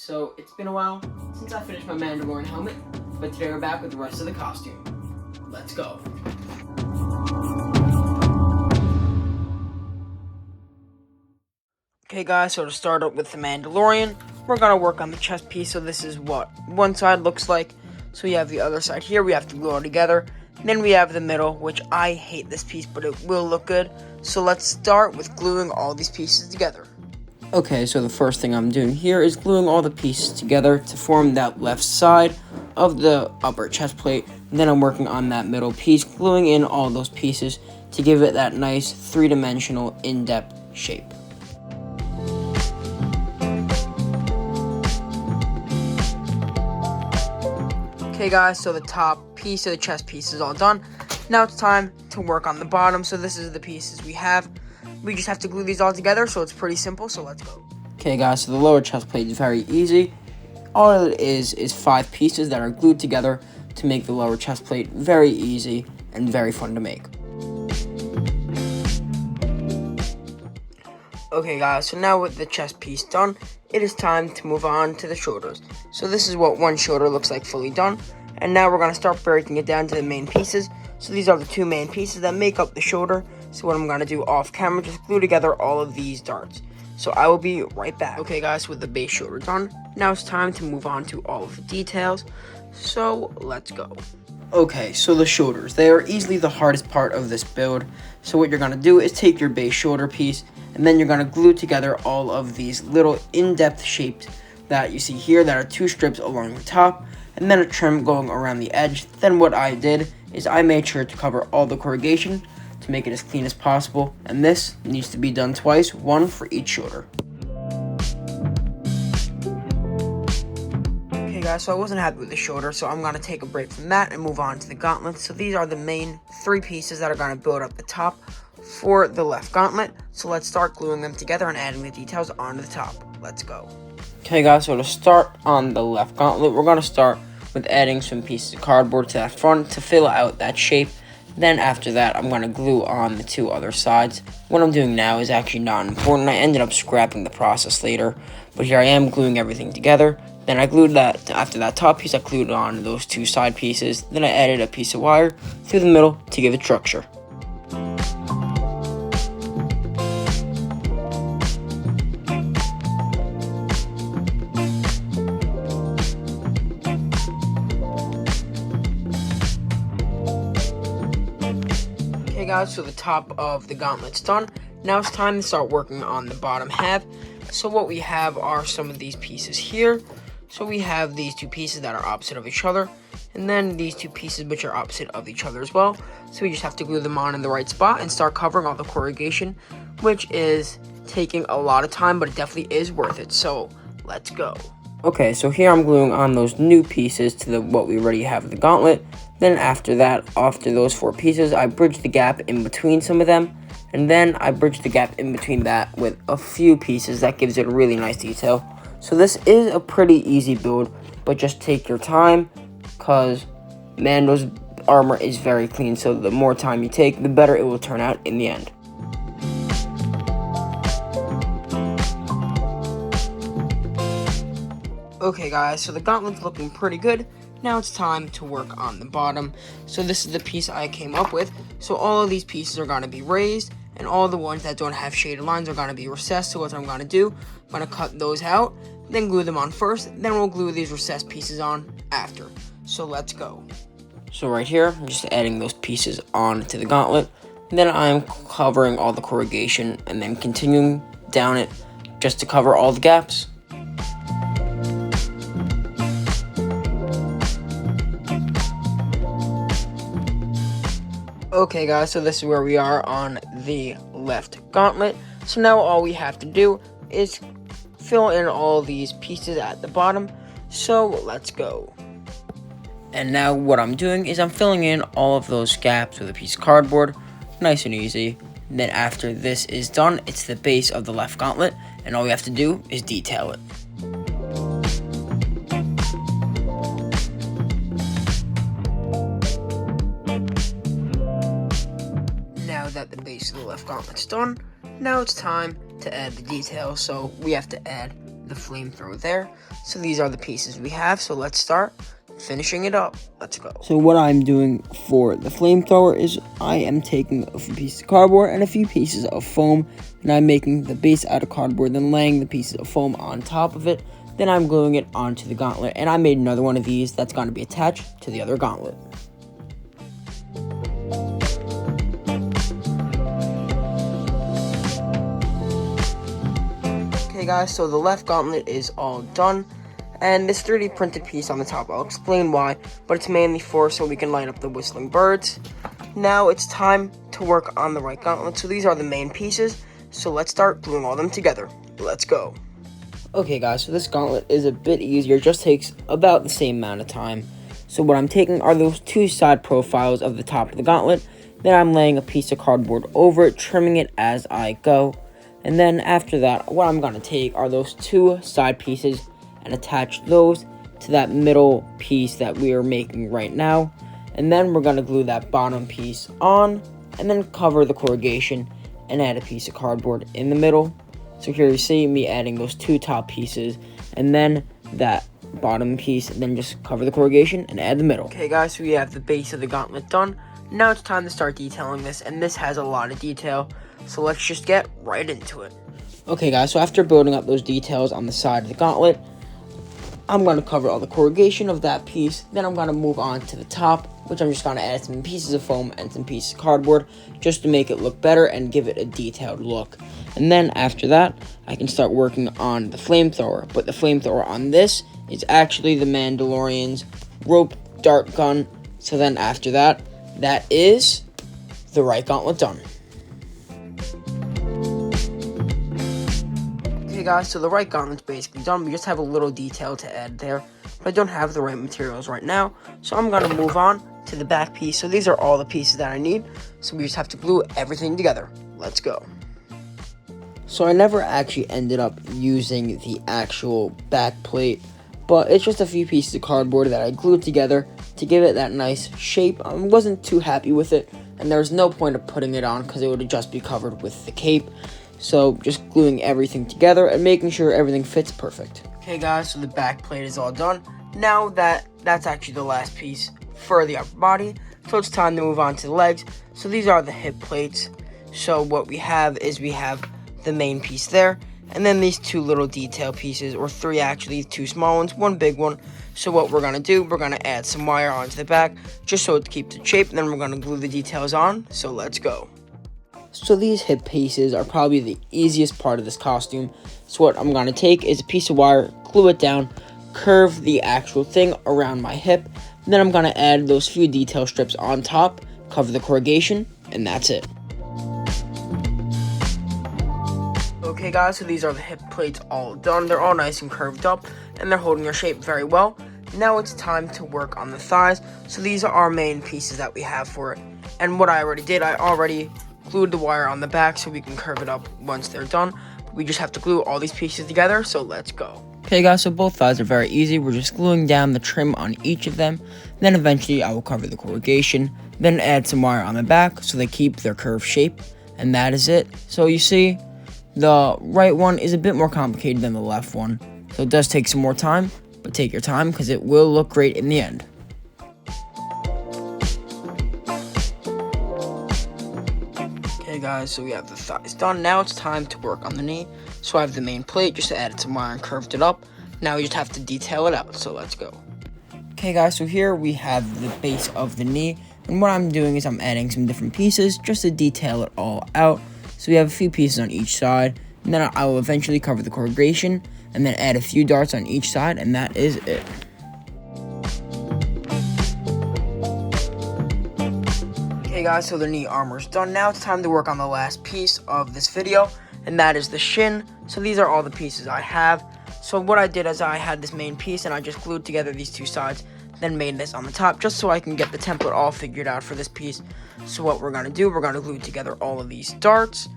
So it's been a while since I finished my Mandalorian helmet, but today we're back with the rest of the costume. Let's go. Okay guys, so to start up with the Mandalorian, we're gonna work on the chest piece. So this is what one side looks like. So we have the other side here, we have to glue it together. Then we have the middle, which I hate this piece, but it will look good. So let's start with gluing all these pieces together. Okay, so the first thing I'm doing here is gluing all the pieces together to form that left side of the upper chest plate. And then I'm working on that middle piece, gluing in all those pieces to give it that nice three-dimensional in-depth shape. Okay guys, so the top piece of the chest piece is all done. Now it's time to work on the bottom. So this is the pieces we have. We just have to glue these all together, so it's pretty simple, so let's go. Okay guys, so the lower chest plate is very easy. All it is 5 pieces that are glued together to make the lower chest plate very easy and very fun to make. Okay guys, so now with the chest piece done, it is time to move on to the shoulders. So this is what one shoulder looks like fully done. And now we're going to start breaking it down to the main pieces. So these are the 2 main pieces that make up the shoulder. So what I'm going to do off camera, just glue together all of these darts. So I will be right back. Okay guys, with the base shoulder done, now it's time to move on to all of the details. So let's go. Okay, so the shoulders, they are easily the hardest part of this build. So what you're going to do is take your base shoulder piece, and then you're going to glue together all of these little in-depth shapes that you see here that are 2 strips along the top, and then a trim going around the edge. Then what I did is I made sure to cover all the corrugation to make it as clean as possible, and this needs to be done twice, 1 for each shoulder. Okay guys, so I wasn't happy with the shoulder, so I'm going to take a break from that and move on to the gauntlets. So these are the main 3 pieces that are going to build up the top for the left gauntlet. So let's start gluing them together and adding the details onto the top. Let's go. Okay guys, so to start on the left gauntlet, we're going to start with adding some pieces of cardboard to that front to fill out that shape. Then after that, I'm going to glue on the 2 other sides. What I'm doing now is actually not important. I ended up scrapping the process later, but here I am gluing everything together. Then I glued that, after that top piece, I glued on those 2 side pieces. Then I added a piece of wire through the middle to give it structure. Okay guys, so the top of the gauntlet's done. Now it's time to start working on the bottom half. So what we have are some of these pieces here. So we have these 2 pieces that are opposite of each other, and then these 2 pieces which are opposite of each other as well. So we just have to glue them on in the right spot and start covering all the corrugation, which is taking a lot of time, but it definitely is worth it. So let's go. Okay, so here I'm gluing on those new pieces to what we already have in the gauntlet. Then after that, after those 4 pieces, I bridge the gap in between some of them. And then I bridge the gap in between that with a few pieces that gives it a really nice detail. So this is a pretty easy build, but just take your time, because Mando's armor is very clean. So the more time you take, the better it will turn out in the end. Okay guys, so the gauntlet's looking pretty good. Now it's time to work on the bottom. So this is the piece I came up with. So all of these pieces are going to be raised, and all the ones that don't have shaded lines are going to be recessed. So what I'm going to do, I'm going to cut those out, then glue them on first, then we'll glue these recessed pieces on after. So let's go. So right here, I'm just adding those pieces on to the gauntlet. Then I'm covering all the corrugation and then continuing down it just to cover all the gaps. Okay guys, so this is where we are on the left gauntlet. So now all we have to do is fill in all these pieces at the bottom. So let's go. And now what I'm doing is I'm filling in all of those gaps with a piece of cardboard. Nice and easy. And then after this is done, it's the base of the left gauntlet, and all we have to do is detail it. Now that the base of the left gauntlet's done, now it's time to add the details. So we have to add the flamethrower there. So these are the pieces we have. So let's start finishing it up. Let's go. So what I'm doing for the flamethrower is I am taking a few pieces of cardboard and a few pieces of foam, and I'm making the base out of cardboard, then laying the pieces of foam on top of it. Then I'm gluing it onto the gauntlet, and I made another one of these that's going to be attached to the other gauntlet. Okay guys, so the left gauntlet is all done, and this 3D printed piece on the top, I'll explain why, but it's mainly so we can light up the whistling birds. Now it's time to work on the right gauntlet. So these are the main pieces, so let's start gluing all them together. Let's go. Okay guys, so this gauntlet is a bit easier, just takes about the same amount of time. So what I'm taking are those two side profiles of the top of the gauntlet, then I'm laying a piece of cardboard over it, trimming it as I go. And then after that, what I'm going to take are those two side pieces and attach those to that middle piece that we are making right now. And then we're going to glue that bottom piece on, and then cover the corrugation and add a piece of cardboard in the middle. So here you see me adding those two top pieces and then that bottom piece, and then just cover the corrugation and add the middle. Okay guys, so we have the base of the gauntlet done. Now it's time to start detailing this, and this has a lot of detail. So let's just get right into it. Okay guys, so after building up those details on the side of the gauntlet, I'm going to cover all the corrugation of that piece. Then I'm going to move on to the top, which I'm just going to add some pieces of foam and some pieces of cardboard just to make it look better and give it a detailed look. And then after that, I can start working on the flamethrower. But the flamethrower on this is actually the Mandalorian's rope dart gun. So then after that, that is the right gauntlet done. Okay guys, so the right gauntlet's basically done. We just have a little detail to add there, but I don't have the right materials right now, so I'm going to move on to the back piece. So these are all the pieces that I need, so we just have to glue everything together. Let's go. So I never actually ended up using the actual back plate, but it's just a few pieces of cardboard that I glued together to give it that nice shape. I wasn't too happy with it, and there was no point of putting it on because it would just be covered with the cape. So just gluing everything together and making sure everything fits perfect. Okay guys, so the back plate is all done. Now that's actually the last piece for the upper body. So it's time to move on to the legs. So these are the hip plates. So what we have is we have the main piece there, and then these two little detail pieces, or three actually, two small ones, one big one. So what we're going to do, we're going to add some wire onto the back just so it keeps its shape, and then we're going to glue the details on. So let's go. So these hip pieces are probably the easiest part of this costume. So what I'm going to take is a piece of wire, glue it down, curve the actual thing around my hip, and then I'm going to add those few detail strips on top, cover the corrugation, and that's it. Okay guys, so these are the hip plates all done. They're all nice and curved up, and they're holding their shape very well. Now it's time to work on the thighs. So these are our main pieces that we have for it. And what I already did, I already glued the wire on the back so we can curve it up once they're done. We just have to glue all these pieces together, so let's go. Okay guys, so both thighs are very easy. We're just gluing down the trim on each of them. Then eventually I will cover the corrugation, then add some wire on the back so they keep their curved shape, and that is it. So you see, the right one is a bit more complicated than the left one, so it does take some more time, but take your time because it will look great in the end. Okay guys, so we have the thighs done. Now it's time to work on the knee. So I have the main plate, just added some wire and curved it up. Now we just have to detail it out, so let's go. Okay guys, so here we have the base of the knee, and what I'm doing is I'm adding some different pieces just to detail it all out. So we have a few pieces on each side, and then I will eventually cover the corrugation, and then add a few darts on each side, and that is it. Okay guys, so the knee armor is done. Now it's time to work on the last piece of this video, and that is the shin. So these are all the pieces I have. So what I did is I had this main piece, and I just glued together these two sides, then made this on the top, just so I can get the template all figured out for this piece. So what we're going to do, we're going to glue together all of these darts,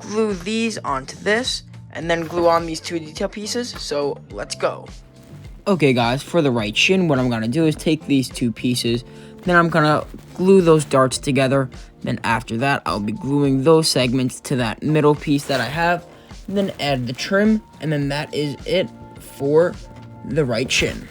glue these onto this, and then glue on these two detail pieces. So let's go. Okay guys, for the right shin, what I'm going to do is take these two pieces, then I'm going to glue those darts together. Then after that, I'll be gluing those segments to that middle piece that I have, and then add the trim, and then that is it. for the right shin.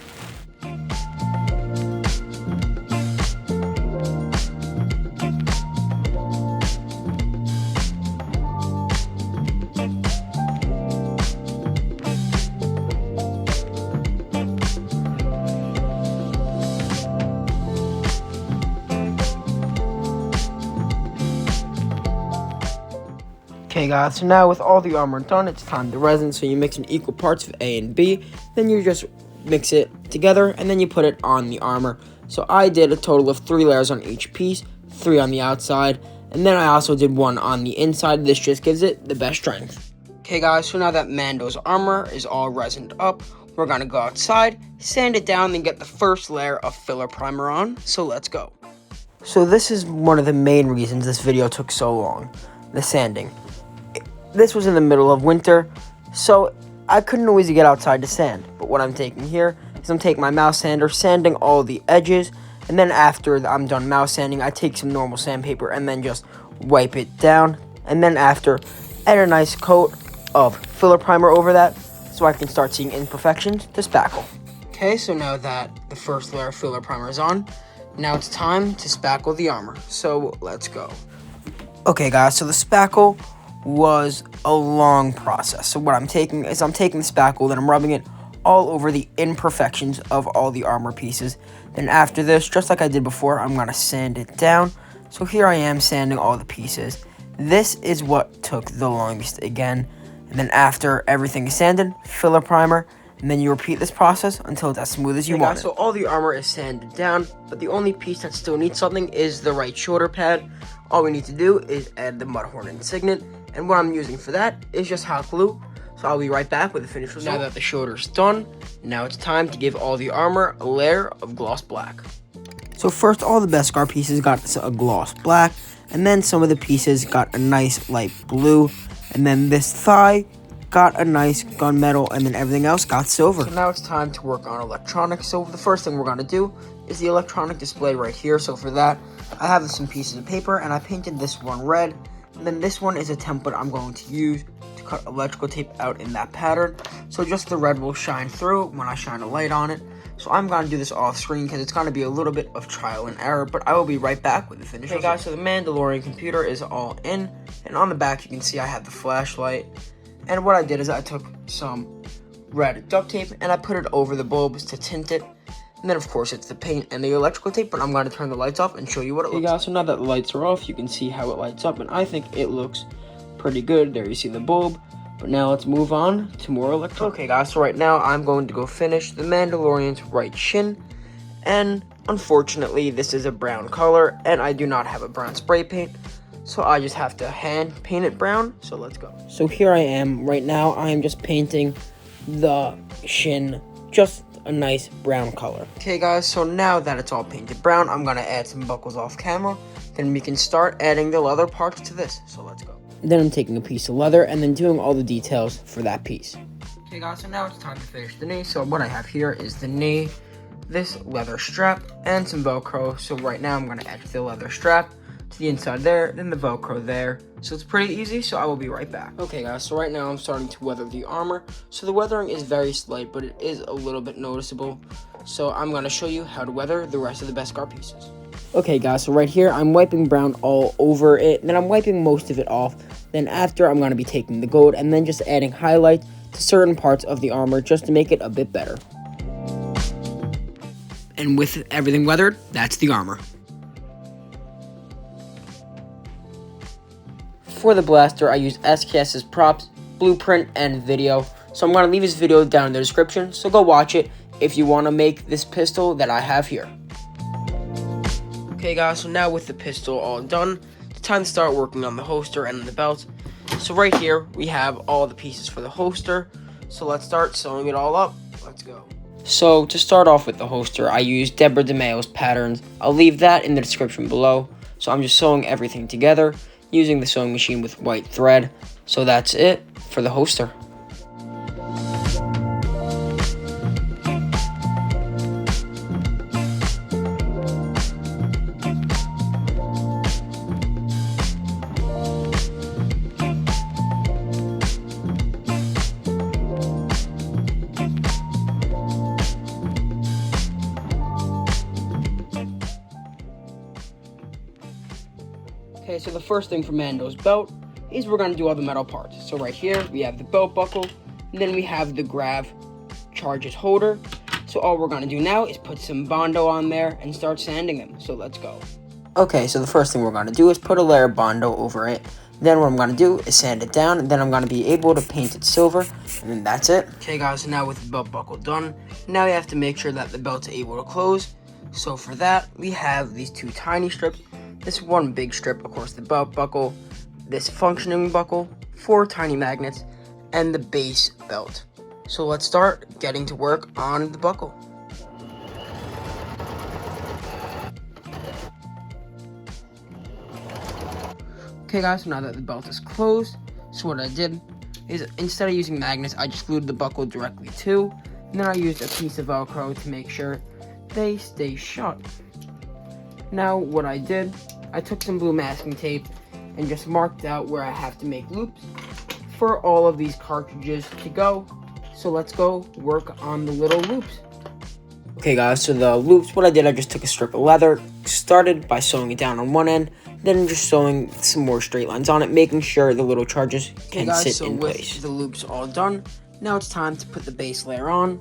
Okay guys, so now with all the armor done, it's time to resin. So you mix in equal parts of A and B, then you just mix it together, and then you put it on the armor. So I did a total of 3 layers on each piece, 3 on the outside, and then I also did 1 on the inside. This just gives it the best strength. Okay guys, so now that Mando's armor is all resined up, we're gonna go outside, sand it down, then get the first layer of filler primer on. So let's go. So this is one of the main reasons this video took so long, the sanding. This was in the middle of winter, so I couldn't always get outside to sand. But what I'm taking here is I'm taking my mouse sander, sanding all the edges, and then after I'm done mouse sanding, I take some normal sandpaper and then just wipe it down. And then after, add a nice coat of filler primer over that, so I can start seeing imperfections to spackle. Okay, so now that the first layer of filler primer is on, now it's time to spackle the armor. So let's go. Okay guys, so the spackle was a long process. So what I'm taking is I'm taking the spackle, then I'm rubbing it all over the imperfections of all the armor pieces. Then after this, just like I did before, I'm gonna sand it down. So here I am sanding all the pieces. This is what took the longest again. And then after everything is sanded, filler primer, and then you repeat this process until it's as smooth as you want it. So all the armor is sanded down, but the only piece that still needs something is the right shoulder pad. All we need to do is add the Mudhorn Insignet, and what I'm using for that is just hot glue. So I'll be right back with the finished result. Now that the shoulder's done, now it's time to give all the armor a layer of gloss black. So first, all the Beskar pieces got a gloss black, and then some of the pieces got a nice light blue, and then this thigh got a nice gunmetal, and then everything else got silver. So now it's time to work on electronics. So the first thing we're gonna do is the electronic display right here. So for that, I have some pieces of paper, and I painted this one red, and then this one is a template I'm going to use to cut electrical tape out in that pattern. So just the red will shine through when I shine a light on it. So I'm gonna do this off screen because it's gonna be a little bit of trial and error, but I will be right back with the finished result. Hey guys, so the Mandalorian computer is all in, and on the back you can see I have the flashlight. And what I did is I took some red duct tape and I put it over the bulbs to tint it. And then of course it's the paint and the electrical tape, but I'm going to turn the lights off and show you what it looks like. Hey guys, so now that the lights are off, you can see how it lights up, and I think it looks pretty good. There you see the bulb. But now let's move on to more electronics. Okay guys, so right now I'm going to go finish the Mandalorian's right shin. And unfortunately, this is a brown color, and I do not have a brown spray paint. So I just have to hand paint it brown. So let's go. So here I am. Right now I am just painting the shin just a nice brown color. Okay guys, so now that it's all painted brown, I'm gonna add some buckles off camera. Then we can start adding the leather parts to this. So let's go. Then I'm taking a piece of leather and then doing all the details for that piece. Okay guys, so now it's time to finish the knee. So what I have here is the knee, this leather strap, and some Velcro. So right now I'm gonna add the leather strap to the inside there, then the Velcro there. So it's pretty easy, so I will be right back. Okay guys, so right now I'm starting to weather the armor. So the weathering is very slight, but it is a little bit noticeable. So I'm gonna show you how to weather the rest of the Beskar pieces. Okay guys, so right here I'm wiping brown all over it, then I'm wiping most of it off. Then after, I'm gonna be taking the gold and then just adding highlight to certain parts of the armor just to make it a bit better. And with everything weathered, that's the armor. For the blaster, I used SKS's props, blueprint, and video. So I'm going to leave his video down in the description, so go watch it if you want to make this pistol that I have here. Okay guys, so now with the pistol all done, it's time to start working on the holster and the belt. So right here, we have all the pieces for the holster. So let's start sewing it all up. Let's go. So to start off with the holster, I used Deborah DeMayo's patterns. I'll leave that in the description below. So I'm just sewing everything together using the sewing machine with white thread. So that's it for the holster. Okay, so the first thing for Mando's belt is we're going to do all the metal parts. So right here, we have the belt buckle, and then we have the grav charges holder. So all we're going to do now is put some Bondo on there and start sanding them. So let's go. Okay, so the first thing we're going to do is put a layer of Bondo over it. Then what I'm going to do is sand it down, and then I'm going to be able to paint it silver, and then that's it. Okay guys, so now with the belt buckle done, now we have to make sure that the belt's able to close. So for that, we have these two tiny strips, this one big strip, of course the belt buckle, this functioning buckle, 4 tiny magnets, and the base belt. So let's start getting to work on the buckle. Okay guys, so now that the belt is closed, so what I did is instead of using magnets, I just glued the buckle directly to, and then I used a piece of Velcro to make sure they stay shut. Now what I did, I took some blue masking tape and just marked out where I have to make loops for all of these cartridges to go. So let's go work on the little loops. Okay guys, so the loops, what I did, I just took a strip of leather, started by sewing it down on one end, then just sewing some more straight lines on it, making sure the little charges can sit in place. With the loops all done, now it's time to put the base layer on,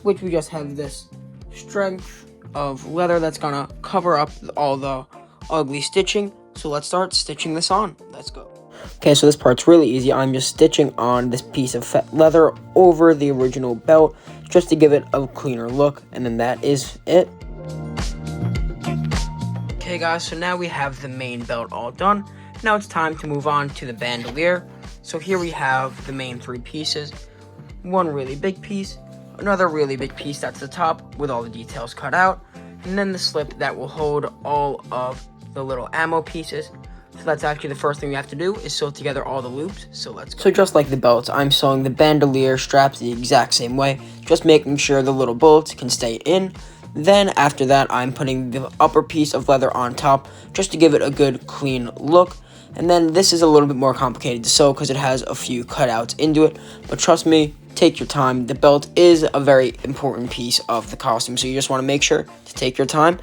which we just have this strength of leather that's gonna cover up all the ugly stitching. So let's start stitching this on. Let's go. Okay, so this part's really easy. I'm just stitching on this piece of leather over the original belt just to give it a cleaner look, and then that is it. Okay guys, so now we have the main belt all done. Now it's time to move on to the bandolier. So here we have the main 3 pieces. One really big piece, another really big piece that's the top with all the details cut out, and then the slip that will hold all of the little ammo pieces. So that's actually the first thing we have to do is sew together all the loops. So let's go. So just like the belts, I'm sewing the bandolier straps the exact same way, just making sure the little bullets can stay in. Then after that, I'm putting the upper piece of leather on top just to give it a good clean look. And then this is a little bit more complicated to sew because it has a few cutouts into it. But trust me, take your time. The belt is a very important piece of the costume, so you just want to make sure to take your time.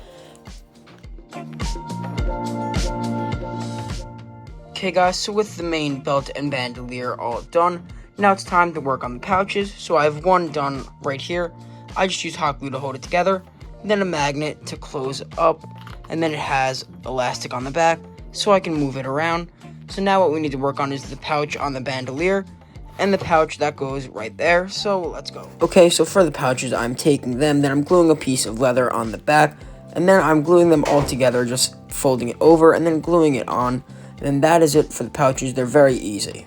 Okay guys, so with the main belt and bandolier all done, now it's time to work on the pouches. So I have one done right here. I just use hot glue to hold it together, then a magnet to close up, and then it has elastic on the back so I can move it around. So now what we need to work on is the pouch on the bandolier and the pouch that goes right there. So let's go. Okay, so for the pouches, I'm taking them, then I'm gluing a piece of leather on the back, and then I'm gluing them all together, just folding it over and then gluing it on. And that is it for the pouches. They're very easy.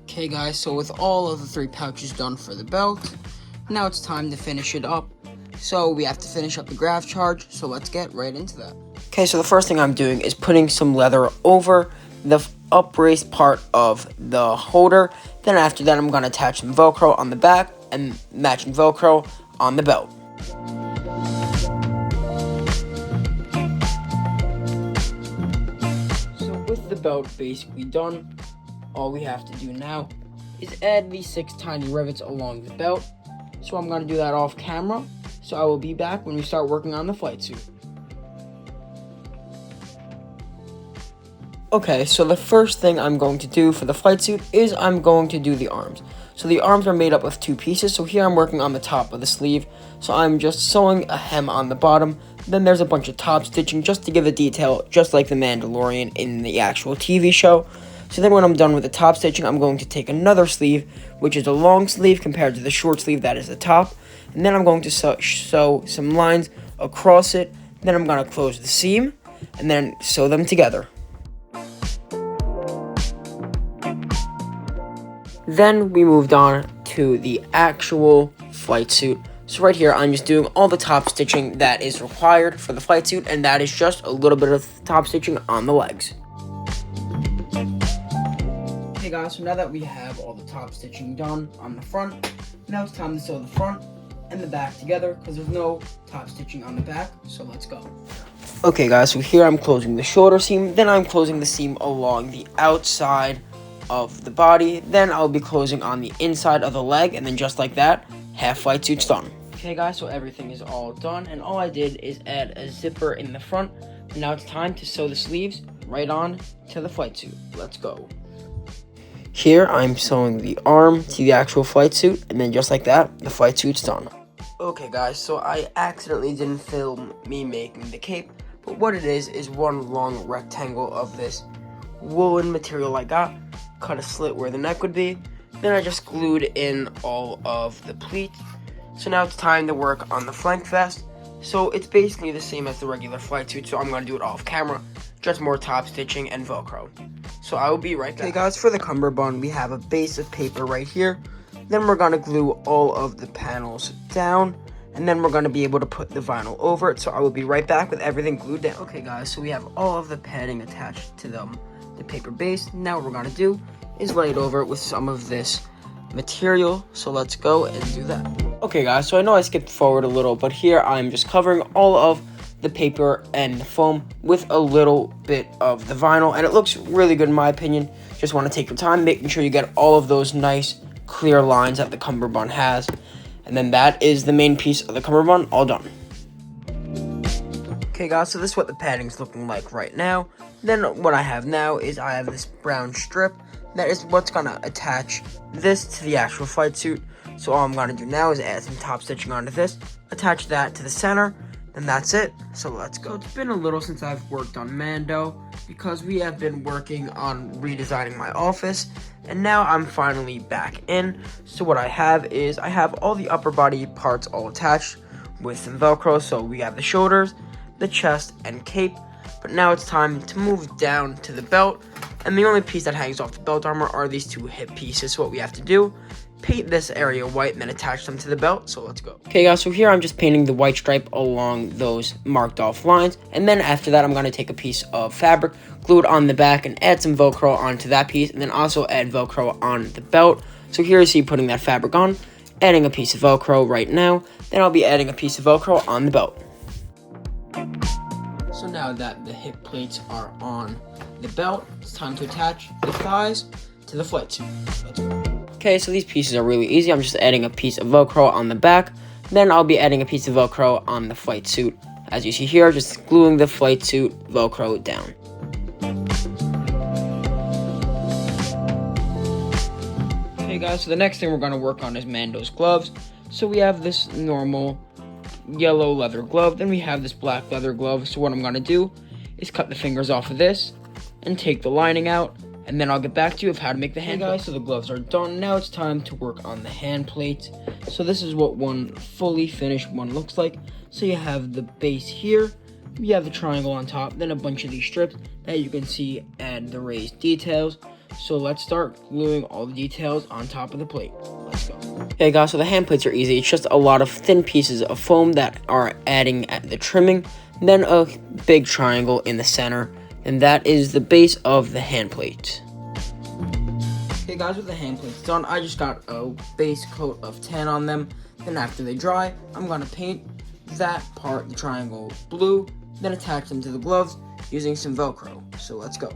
Okay guys, so with all of the 3 pouches done for the belt, now it's time to finish it up. So we have to finish up the grav charge, so let's get right into that. Okay, so the first thing I'm doing is putting some leather over the upraised part of the holder. Then after that, I'm going to attach some Velcro on the back and matching Velcro on the belt. So with the belt basically done, all we have to do now is add these 6 tiny rivets along the belt. So I'm going to do that off camera. So I will be back when we start working on the flight suit. Okay, so the first thing I'm going to do for the flight suit is I'm going to do the arms. So the arms are made up of 2 pieces. So here I'm working on the top of the sleeve. So I'm just sewing a hem on the bottom. Then there's a bunch of top stitching just to give a detail, just like the Mandalorian in the actual TV show. So then when I'm done with the top stitching, I'm going to take another sleeve, which is a long sleeve compared to the short sleeve that is the top. And then I'm going to sew some lines across it. Then I'm going to close the seam and then sew them together. Then we moved on to the actual flight suit. So right here, I'm just doing all the top stitching that is required for the flight suit, and that is just a little bit of top stitching on the legs. Okay guys, so now that we have all the top stitching done on the front, now it's time to sew the front and the back together because there's no top stitching on the back, so let's go. Okay guys, so here I'm closing the shoulder seam, then I'm closing the seam along the outside of the body. Then I'll be closing on the inside of the leg, and then just like that, half flight suit's done. Okay guys, so everything is all done, and all I did is add a zipper in the front. And now it's time to sew the sleeves right on to the flight suit. Let's go. Here I'm sewing the arm to the actual flight suit, and then just like that, the flight suit's done. Okay guys, so I accidentally didn't film me making the cape, but what it is one long rectangle of this woolen material I got, cut a slit where the neck would be, then I just glued in all of the pleats. So now it's time to work on the flank vest. So it's basically the same as the regular flight suit, so I'm going to do it off camera, just more top stitching and Velcro. So I will be right back. Okay guys, for the cummerbund, we have a base of paper right here. Then we're going to glue all of the panels down, and then we're going to be able to put the vinyl over it. So I will be right back with everything glued down. Okay guys, so we have all of the padding attached to the paper base. Now what we're going to do is lay it over it with some of this material. So let's go and do that. Okay guys, so I know I skipped forward a little, but here I'm just covering all of the paper and the foam with a little bit of the vinyl, and it looks really good in my opinion. Just want to take your time making sure you get all of those nice clear lines that the cummerbund has, and then that is the main piece of the cummerbund all done. Okay guys, so this is what the padding's looking like right now. Then what I have now is I have this brown strip that is what's gonna attach this to the actual flight suit. So all I'm gonna do now is add some top stitching onto this, attach that to the center, and that's it. So let's go. So it's been a little since I've worked on Mando, because we have been working on redesigning my office, and now I'm finally back in. So what I have is I have all the upper body parts all attached with some Velcro. So we have the shoulders, the chest, and cape. But now it's time to move down to the belt, and the only piece that hangs off the belt armor are these two hip pieces. So what we have to do, paint this area white and then attach them to the belt. So let's go. Okay guys, so here I'm just painting the white stripe along those marked off lines, and then after that I'm going to take a piece of fabric, glue it on the back, and add some Velcro onto that piece, and then also add Velcro on the belt. So here you see putting that fabric on, adding a piece of Velcro right now, then I'll be adding a piece of Velcro on the belt. So now that the hip plates are on the belt, it's time to attach the thighs to the flight suit. Let's go. Okay, so these pieces are really easy. I'm just adding a piece of Velcro on the back, then I'll be adding a piece of Velcro on the flight suit. As you see here, just gluing the flight suit Velcro down. Okay guys, so the next thing we're going to work on is Mando's gloves. So we have this normal yellow leather glove, then we have this black leather glove. So what I'm going to do is cut the fingers off of this and take the lining out, and then I'll get back to you of how to make the hand plates. So the gloves are done. Now it's time to work on the hand plates. So this is what one fully finished one looks like. So you have the base here, you have the triangle on top, then a bunch of these strips that you can see add the raised details. So let's start gluing all the details on top of the plate. Let's go. Okay guys, so the hand plates are easy. It's just a lot of thin pieces of foam that are adding at the trimming, then a big triangle in the center, and that is the base of the hand plate. Okay guys, with the hand plates done, I just got a base coat of tan on them. Then after they dry, I'm going to paint that part, the triangle, blue, then attach them to the gloves using some Velcro. So let's go.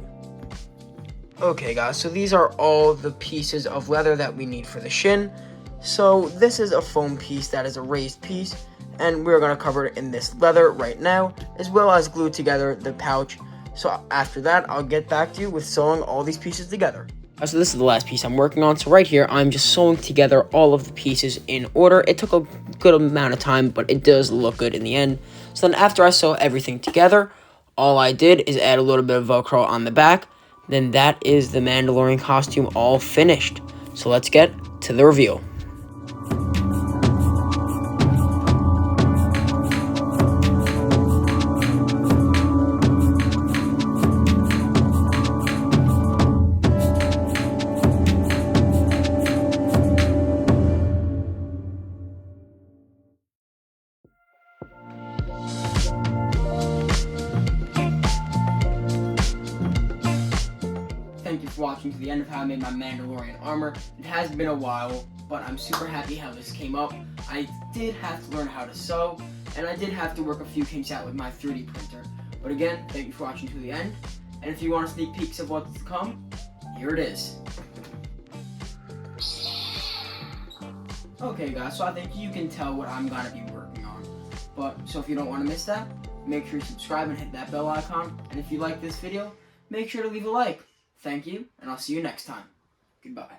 Okay guys, so these are all the pieces of leather that we need for the shin. So this is a foam piece that is a raised piece, and we're going to cover it in this leather right now, as well as glue together the pouch. So after that, I'll get back to you with sewing all these pieces together. So this is the last piece I'm working on. So right here, I'm just sewing together all of the pieces in order. It took a good amount of time, but it does look good in the end. So then after I sew everything together, all I did is add a little bit of Velcro on the back. Then that is the Mandalorian costume all finished. So let's get to the reveal. Thank you for watching to the end of how I made my Mandalorian armor. It has been a while, but I'm super happy how this came up. I did have to learn how to sew, and I did have to work a few kinks out with my 3D printer. But again, thank you for watching to the end, and if you want sneak peeks of what's to come, here it is. Okay guys, so I think you can tell what I'm gonna be working on. So if you don't want to miss that, make sure you subscribe and hit that bell icon. And if you like this video, make sure to leave a like. Thank you, and I'll see you next time. Goodbye.